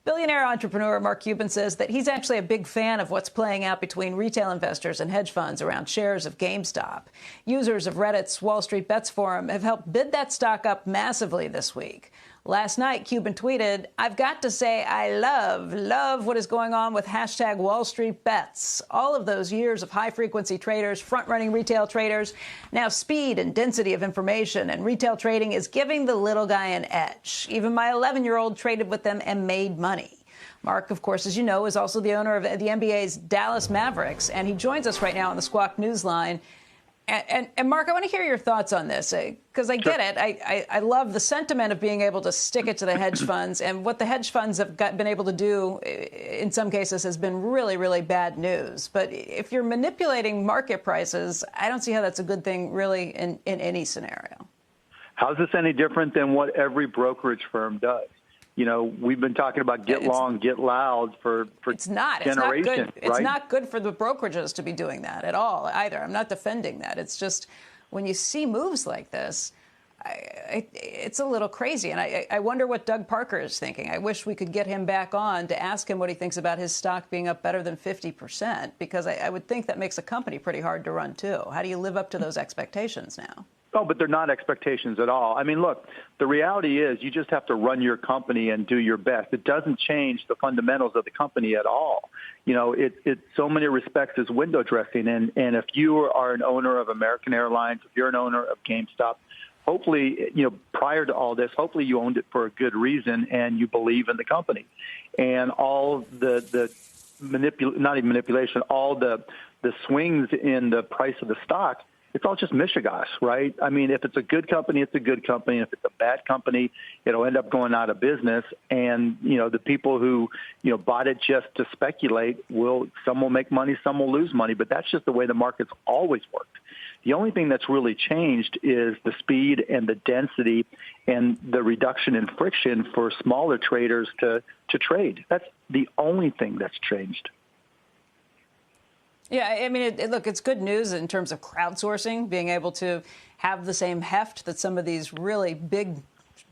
Billionaire entrepreneur Mark Cuban says that he's actually a big fan of what's playing out between retail investors and hedge funds around shares of GameStop. Users of Reddit's Wall Street Bets forum have helped bid that stock up massively this week. Last night, Cuban tweeted, "I've got to say I love what is going on with hashtag Wall Street Bets. All of those years of high-frequency traders, front-running retail traders. Now speed and density of information and retail trading is giving the little guy an edge. Even my 11-year-old traded with them and made money." Mark, of course, as you know, is also the owner of the NBA's Dallas Mavericks, and he joins us right now on the Squawk Newsline. And Mark, I want to hear your thoughts on this, because I get it. I love the sentiment of being able to stick it to the hedge funds. And what the hedge funds have been able to do in some cases has been really, really bad news. But if you're manipulating market prices, I don't see how that's a good thing, really, in any scenario. How is this any different than what every brokerage firm does? You know, we've been talking about get long, get loud for it's not generations. It's not good for the brokerages to be doing that at all either. I'm not defending that. It's just when you see moves like this, it's a little crazy. And I wonder what Doug Parker is thinking. I wish we could get him back on to ask him what he thinks about his stock being up better than 50%, because I would think that makes a company pretty hard to run, too. How do you live up to those expectations now? Oh, but they're not expectations at all. I mean, look, the reality is you just have to run your company and do your best. It doesn't change the fundamentals of the company at all. You know, it so many respects is window dressing. And if you are an owner of American Airlines, if you're an owner of GameStop, hopefully, you know, prior to all this, hopefully you owned it for a good reason and you believe in the company. And all the not even manipulation, all the swings in the price of the stock, it's all just mishigas, right? I mean, if it's a good company, it's a good company. If it's a bad company, it'll end up going out of business. And, you know, the people who, you know, bought it just to speculate, some will make money, some will lose money. But that's just the way the market's always worked. The only thing that's really changed is the speed and the density and the reduction in friction for smaller traders to trade. That's the only thing that's changed. Yeah, I mean, look, it's good news in terms of crowdsourcing, being able to have the same heft that some of these really big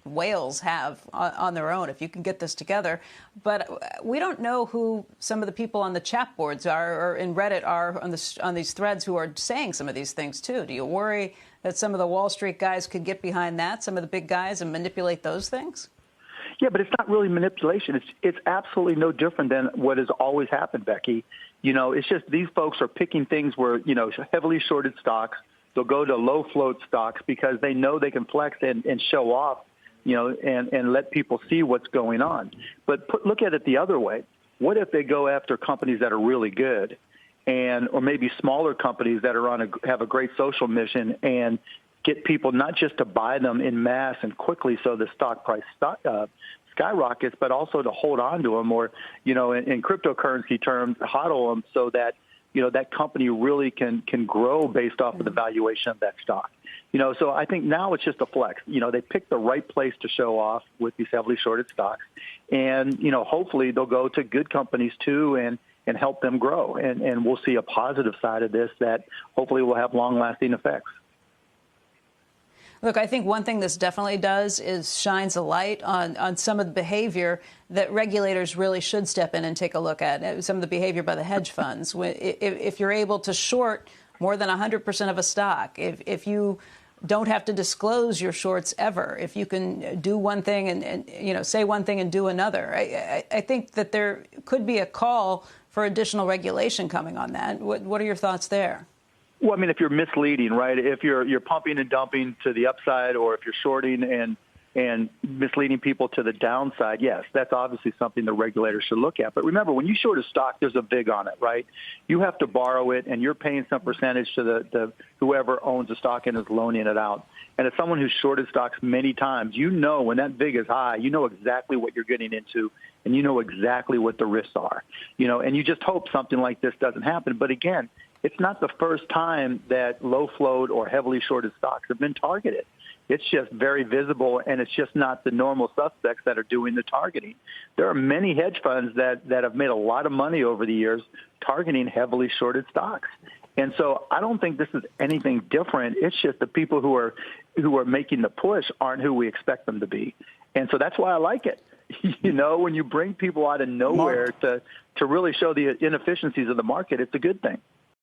whales have on their own, if you can get this together. But we don't know who some of the people on the chat boards are or in Reddit are on these threads who are saying some of these things, too. Do you worry that some of the Wall Street guys could get behind that, some of the big guys, and manipulate those things? Yeah, but it's not really manipulation. It's absolutely no different than what has always happened, Becky. You know, it's just these folks are picking things where, you know, heavily shorted stocks. They'll go to low float stocks because they know they can flex and show off, you know, and let people see what's going on. But look at it the other way. What if they go after companies that are really good or maybe smaller companies that are have a great social mission and get people not just to buy them in mass and quickly so the stock price skyrockets, but also to hold on to them or, you know, in cryptocurrency terms, hodl them so that, you know, that company really can grow based off of the valuation of that stock. You know, so I think now it's just a flex. You know, they picked the right place to show off with these heavily shorted stocks. And, you know, hopefully they'll go to good companies, too, and help them grow. And we'll see a positive side of this that hopefully will have long-lasting effects. Look, I think one thing this definitely does is shines a light on some of the behavior that regulators really should step in and take a look at, some of the behavior by the hedge funds. If you're able to short more than 100% of a stock, if you don't have to disclose your shorts ever, if you can do one thing and you know, say one thing and do another, I think that there could be a call for additional regulation coming on that. What are your thoughts there? Well, I mean, if you're misleading, right, if you're pumping and dumping to the upside or if you're shorting and misleading people to the downside, yes, that's obviously something the regulators should look at. But remember, when you short a stock, there's a VIG on it, right? You have to borrow it, and you're paying some percentage to the whoever owns the stock and is loaning it out. And as someone who's shorted stocks many times, you know when that VIG is high, you know exactly what you're getting into, and you know exactly what the risks are. You know, and you just hope something like this doesn't happen. But again, it's not the first time that low float or heavily shorted stocks have been targeted. It's just very visible, and it's just not the normal suspects that are doing the targeting. There are many hedge funds that have made a lot of money over the years targeting heavily shorted stocks. And so I don't think this is anything different. It's just the people who are making the push aren't who we expect them to be. And so that's why I like it. You know, when you bring people out of nowhere to really show the inefficiencies of the market, it's a good thing.